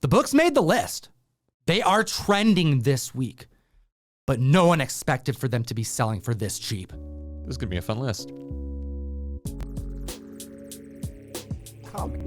The books made the list. They are trending this week, but no one expected for them to be selling for this cheap. This is going to be a fun list.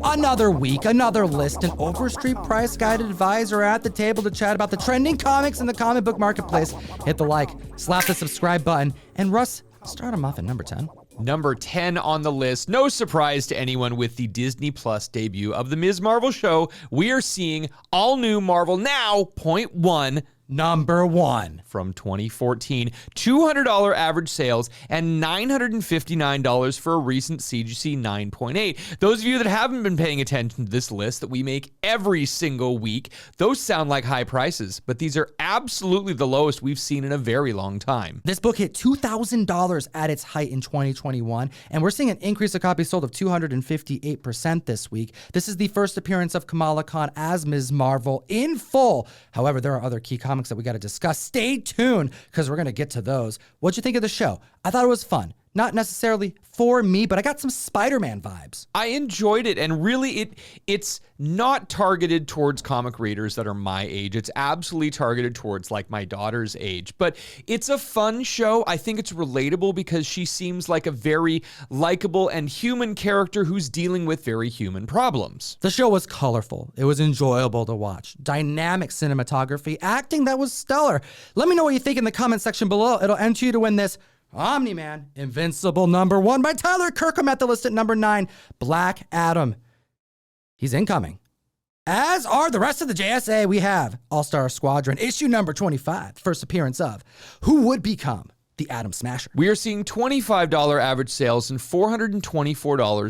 Another week, another list, an Overstreet price guide advisor at the table to chat about the trending comics in the comic book marketplace. Hit the like, slap the subscribe button, and Russ, start him off at number 10. Number 10 on the list. No surprise to anyone with the Disney Plus debut of the Ms. Marvel show. We are seeing all new Marvel Now .1. Number 1. From 2014, $200 average sales and $959 for a recent CGC 9.8. Those of you that haven't been paying attention to this list that we make every single week, those sound like high prices, but these are absolutely the lowest we've seen in a very long time. This book hit $2,000 at its height in 2021, and we're seeing an increase of copies sold of 258% this week. This is the first appearance of Kamala Khan as Ms. Marvel in full. However, there are other key comics that we got to discuss. Stay tuned because we're going to get to those. What'd you think of the show? I thought it was fun. Not necessarily for me, but I got some Spider-Man vibes. I enjoyed it, and really it's not targeted towards comic readers that are my age. It's absolutely targeted towards like my daughter's age, but it's a fun show. I think it's relatable because she seems like a very likable and human character who's dealing with very human problems. The show was colorful. It was enjoyable to watch. Dynamic cinematography, acting that was stellar. Let me know what you think in the comment section below. It'll enter you to win this Omni-Man Invincible number 1 by Tyler Kirkham at the list at number 9. Black Adam. He's incoming. As are the rest of the JSA. We have All-Star Squadron, issue number 25, first appearance of who would become the Atom Smasher. We are seeing $25 average sales and $424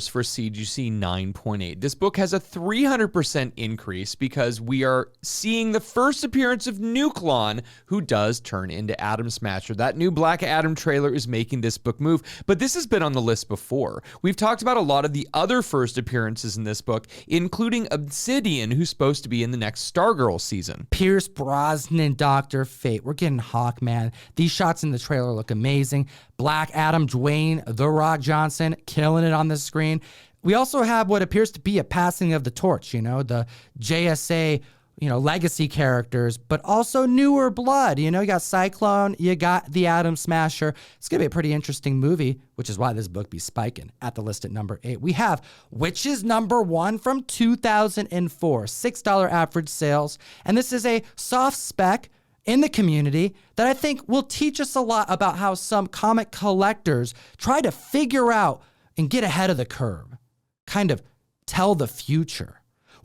for CGC 9.8. This book has a 300% increase because we are seeing the first appearance of Nuklon, who does turn into Atom Smasher. That new Black Adam trailer is making this book move, but this has been on the list before. We've talked about a lot of the other first appearances in this book, including Obsidian, who's supposed to be in the next Stargirl season. Pierce Brosnan, Dr. Fate. We're getting Hawkman. These shots in the trailer look amazing. Black Adam, Dwayne The Rock Johnson, killing it on the screen. We also have what appears to be a passing of the torch, the JSA, legacy characters, but also newer blood. You got Cyclone, you got the Atom Smasher. It's going to be a pretty interesting movie, which is why this book be spiking at the list at number 8. We have Witches number 1 from 2004, $6 average sales. And this is a soft spec in the community that I think will teach us a lot about how some comic collectors try to figure out and get ahead of the curve, kind of tell the future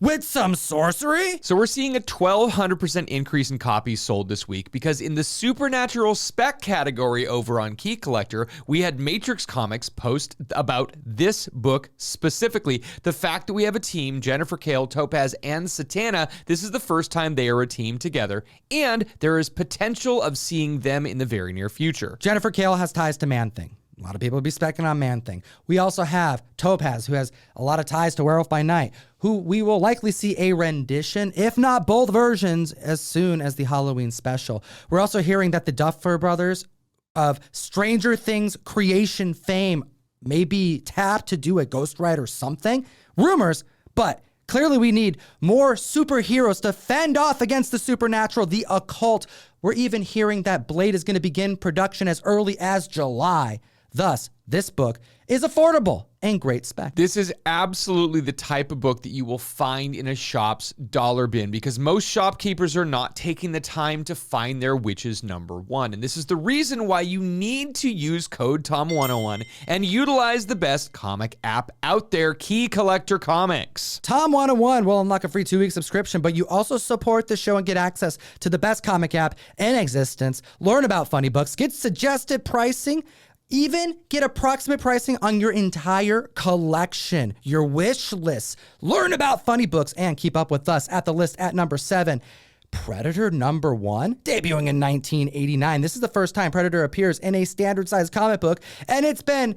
with some sorcery. So we're seeing a 1,200% increase in copies sold this week because in the Supernatural spec category over on Key Collector, we had Matrix Comics post about this book specifically. The fact that we have a team, Jennifer Kale, Topaz, and Satana, this is the first time they are a team together, and there is potential of seeing them in the very near future. Jennifer Kale has ties to Man-Thing. A lot of people will be specking on Man-Thing. We also have Topaz, who has a lot of ties to Werewolf by Night, who we will likely see a rendition, if not both versions, as soon as the Halloween special. We're also hearing that the Duffer Brothers of Stranger Things creation fame may be tapped to do a Ghost Rider something. Rumors, but clearly we need more superheroes to fend off against the supernatural, the occult. We're even hearing that Blade is going to begin production as early as July. Thus, this book is affordable and great spec. This is absolutely the type of book that you will find in a shop's dollar bin because most shopkeepers are not taking the time to find their Witches number 1. And this is the reason why you need to use code TOM101 and utilize the best comic app out there, Key Collector Comics. TOM101 will unlock a free 2-week subscription, but you also support the show and get access to the best comic app in existence, learn about funny books, get suggested pricing, even get approximate pricing on your entire collection, your wish list. Learn about funny books and keep up with us at the list at number 7. Predator number 1, debuting in 1989. This is the first time Predator appears in a standard size comic book, and it's been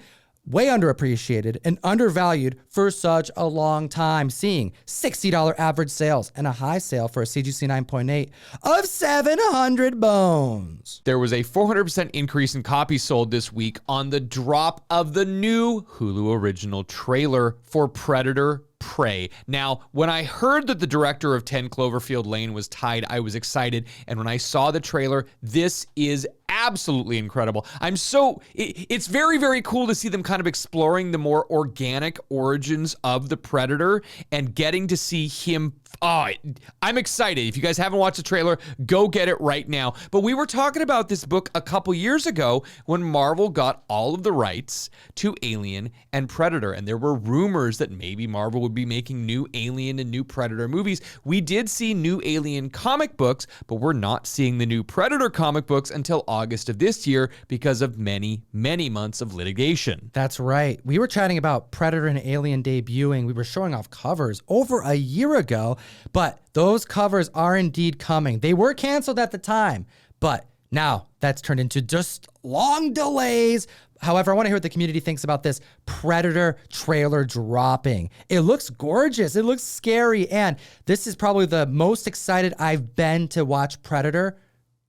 way underappreciated and undervalued for such a long time, seeing $60 average sales and a high sale for a CGC 9.8 of 700 bones. There was a 400% increase in copies sold this week on the drop of the new Hulu original trailer for Predator Prey. Now, when I heard that the director of 10 Cloverfield Lane was tied, I was excited. And when I saw the trailer, this is absolutely incredible. It's very, very cool to see them kind of exploring the more organic origins of the Predator and getting to see him. Oh, I'm excited. If you guys haven't watched the trailer, go get it right now. But we were talking about this book a couple years ago when Marvel got all of the rights to Alien and Predator. And there were rumors that maybe Marvel would be making new Alien and new Predator movies. We did see new Alien comic books, but we're not seeing the new Predator comic books until August of this year because of many, many months of litigation. That's right. We were chatting about Predator and Alien debuting. We were showing off covers over a year ago, but those covers are indeed coming. They were canceled at the time, but now that's turned into just long delays. However, I want to hear what the community thinks about this Predator trailer dropping. It looks gorgeous. It looks scary. And this is probably the most excited I've been to watch Predator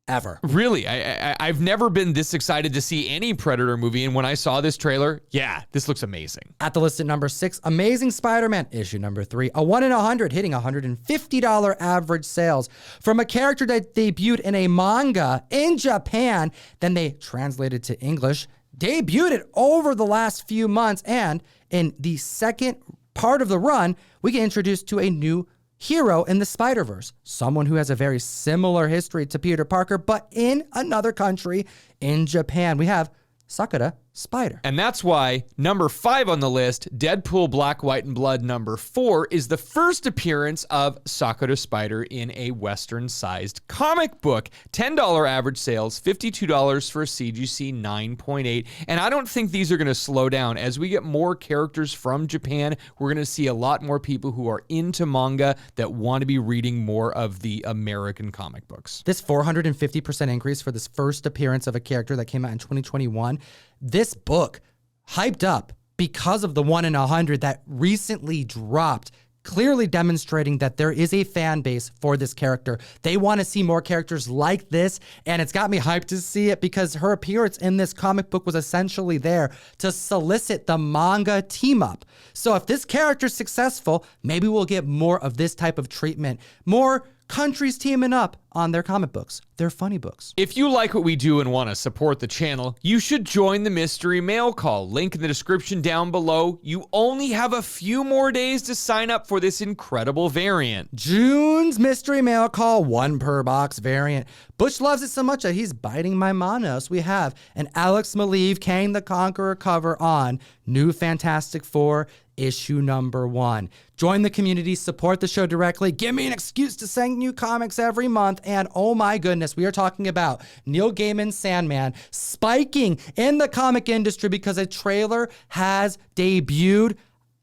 ever. Really, I've never been this excited to see any Predator movie, and when I saw this trailer, yeah, this looks amazing. At the list at number 6, Amazing Spider-Man, issue number 3, a 1 in 100, hitting $150 average sales from a character that debuted in a manga in Japan, then they translated to English, debuted it over the last few months, and in the second part of the run, we get introduced to a new hero in the Spider-Verse, someone who has a very similar history to Peter Parker, but in another country, in Japan. We have Sakura-Spider. And that's why number 5 on the list, Deadpool Black, White, and Blood number 4, is the first appearance of Sakura-Spider in a Western-sized comic book. $10 average sales, $52 for a CGC 9.8. And I don't think these are going to slow down. As we get more characters from Japan, we're going to see a lot more people who are into manga that want to be reading more of the American comic books. This 450% increase for this first appearance of a character that came out in 2021, this book hyped up because of the 1 in 100 that recently dropped, clearly demonstrating that there is a fan base for this character. They want to see more characters like this, and it's got me hyped to see it because her appearance in this comic book was essentially there to solicit the manga team up. So if this character's successful, maybe we'll get more of this type of treatment, more countries teaming up on their comic books, their funny books. If you like what we do and want to support the channel, you should join the Mystery Mail Call. Link in the description down below. You only have a few more days to sign up for this incredible variant. June's Mystery Mail Call, 1 per box variant. Butch loves it so much that he's biting my manos. We have an Alex Maleev Kang the Conqueror cover on New Fantastic Four, issue number 1. Join the community, support the show directly, give me an excuse to send you comics every month, and oh my goodness, we are talking about Neil Gaiman's Sandman spiking in the comic industry because a trailer has debuted.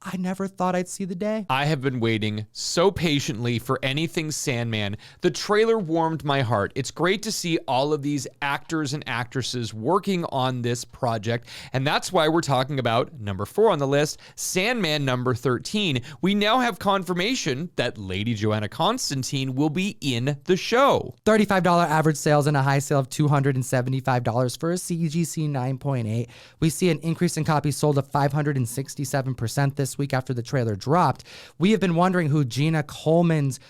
I never thought I'd see the day. I have been waiting so patiently for anything Sandman. The trailer warmed my heart. It's great to see all of these actors and actresses working on this project, and that's why we're talking about number 4 on the list, Sandman number 13. We now have confirmation that Lady Joanna Constantine will be in the show. $35 average sales and a high sale of $275 for a CGC 9.8. We see an increase in copies sold of 567% this week after the trailer dropped. We have been wondering who Gina Coleman's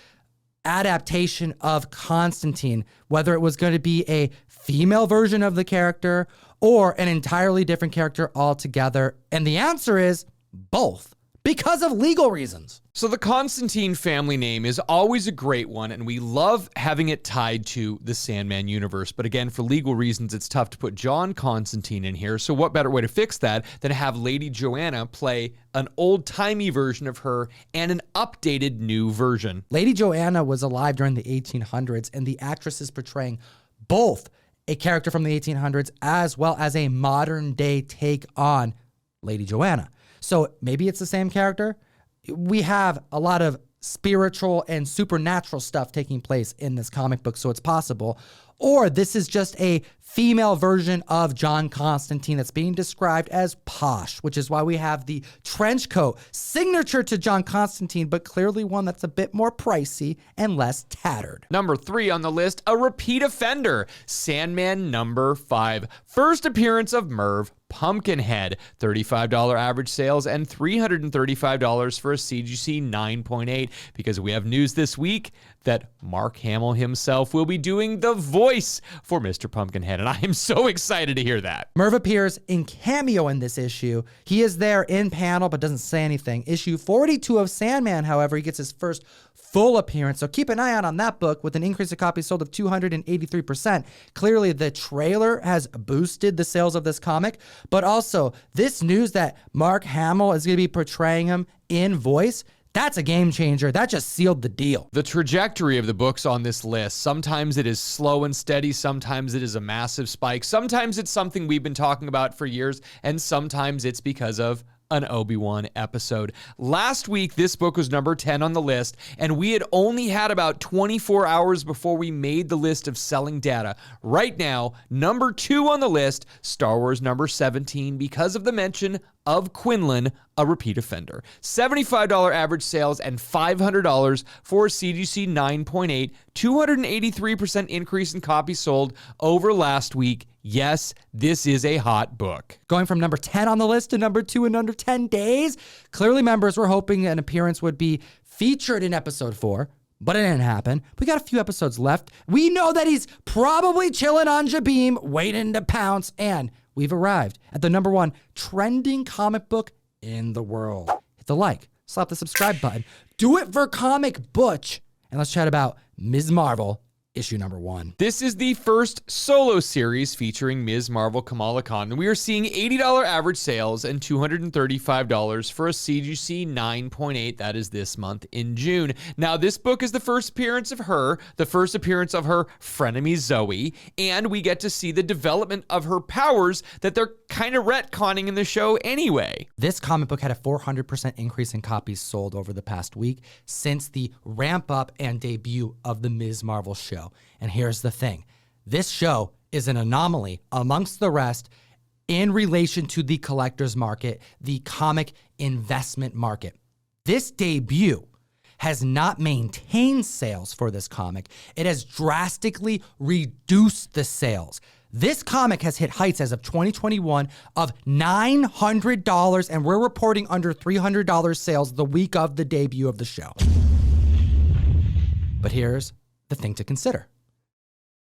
adaptation of Constantine, whether it was going to be a female version of the character or an entirely different character altogether. And the answer is both, because of legal reasons. So the Constantine family name is always a great one, and we love having it tied to the Sandman universe. But again, for legal reasons, it's tough to put John Constantine in here. So what better way to fix that than have Lady Joanna play an old-timey version of her and an updated new version? Lady Joanna was alive during the 1800s, and the actress is portraying both a character from the 1800s as well as a modern-day take on Lady Joanna. So maybe it's the same character. We have a lot of spiritual and supernatural stuff taking place in this comic book, so it's possible. Or this is just a female version of John Constantine that's being described as posh, which is why we have the trench coat, signature to John Constantine, but clearly one that's a bit more pricey and less tattered. Number 3 on the list, a repeat offender, Sandman number 5. First appearance of Merv Pumpkinhead, $35 average sales and $335 for a CGC 9.8, because we have news this week that Mark Hamill himself will be doing the voice for Mr. Pumpkinhead, and I am so excited to hear that. Merv appears in cameo in this issue. He is there in panel but doesn't say anything. Issue 42 of Sandman, however, he gets his first full appearance, so keep an eye out on that book with an increase of copies sold of 283%. Clearly, the trailer has boosted the sales of this comic, but also this news that Mark Hamill is going to be portraying him in voice, that's a game changer. That just sealed the deal. The trajectory of the books on this list, sometimes it is slow and steady, sometimes it is a massive spike, sometimes it's something we've been talking about for years, and sometimes it's because of an Obi-Wan episode. Last week, this book was number 10 on the list, and we had only had about 24 hours before we made the list of selling data. Right now, number 2 on the list, Star Wars number 17, because of the mention of Quinlan, a repeat offender. $75 average sales and $500 for CGC 9.8, 283% increase in copies sold over last week. Yes, this is a hot book. Going from number 10 on the list to number 2 in under 10 days. Clearly, members were hoping an appearance would be featured in episode 4, but it didn't happen. We got a few episodes left. We know that he's probably chilling on Jabeam, waiting to pounce, and we've arrived at the number 1 trending comic book in the world. Hit the like, slap the subscribe button, do it for Comic Butch, and let's chat about Ms. Marvel, issue number 1. This is the first solo series featuring Ms. Marvel Kamala Khan, and we are seeing $80 average sales and $235 for a CGC 9.8. That is this month in June. Now, this book is the first appearance of her, the first appearance of her frenemy Zoe, and we get to see the development of her powers that they're kind of retconning in the show anyway. This comic book had a 400% increase in copies sold over the past week since the ramp up and debut of the Ms. Marvel show. And here's the thing. This show is an anomaly amongst the rest in relation to the collector's market, the comic investment market. This debut has not maintained sales for this comic. It has drastically reduced the sales. This comic has hit heights as of 2021 of $900, and we're reporting under $300 sales the week of the debut of the show. But here's the thing to consider.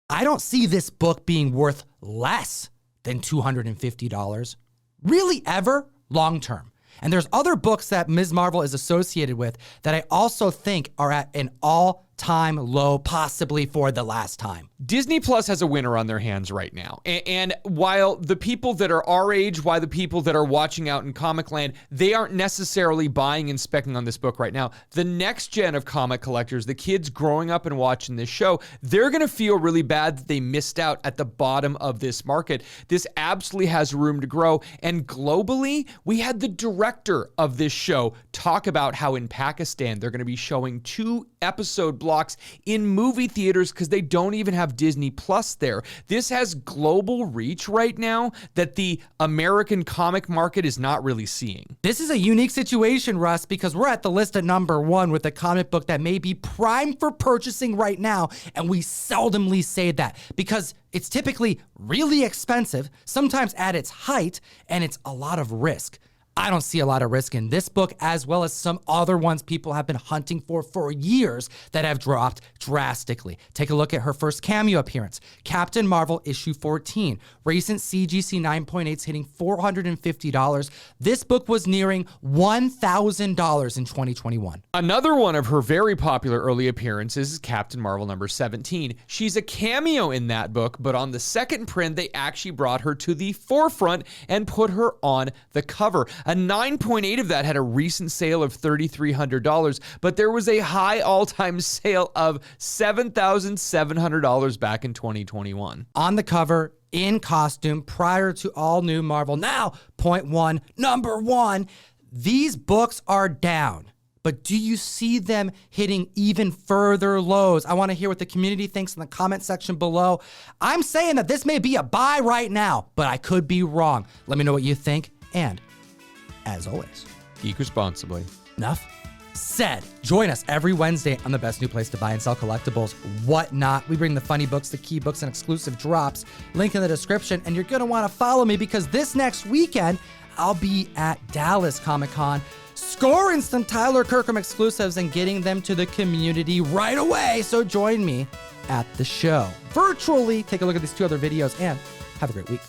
I don't see this book being worth less than $250, really ever, long term. And there's other books that Ms. Marvel is associated with that I also think are at an all-time low, possibly for the last time. Disney Plus has a winner on their hands right now. And while the people that are our age, while the people that are watching out in Comic Land, they aren't necessarily buying and specking on this book right now, the next gen of comic collectors, the kids growing up and watching this show, they're going to feel really bad that they missed out at the bottom of this market. This absolutely has room to grow. And globally, we had the director of this show talk about how in Pakistan, they're going to be showing 2 episode blocks in movie theaters because they don't even have Disney Plus there. This has global reach right now that the American comic market is not really seeing. This is a unique situation, Russ, because we're at the list at number 1 with a comic book that may be prime for purchasing right now, and we seldomly say that because it's typically really expensive, sometimes at its height, and it's a lot of risk. I don't see a lot of risk in this book, as well as some other ones people have been hunting for years that have dropped drastically. Take a look at her first cameo appearance, Captain Marvel issue 14. Recent CGC 9.8s hitting $450. This book was nearing $1,000 in 2021. Another one of her very popular early appearances is Captain Marvel number 17. She's a cameo in that book, but on the second print, they actually brought her to the forefront and put her on the cover. A 9.8 of that had a recent sale of $3,300, but there was a high all-time sale of $7,700 back in 2021. On the cover, in costume, prior to all new Marvel. Now, point 1, number 1, these books are down. But do you see them hitting even further lows? I want to hear what the community thinks in the comment section below. I'm saying that this may be a buy right now, but I could be wrong. Let me know what you think, and as always, geek responsibly. Enough said, join us every Wednesday on the best new place to buy and sell collectibles, Whatnot. We bring the funny books, the key books, and exclusive drops. Link in the description, and you're going to want to follow me because this next weekend, I'll be at Dallas Comic-Con scoring some Tyler Kirkham exclusives and getting them to the community right away. So join me at the show virtually. Take a look at these 2 other videos and have a great week.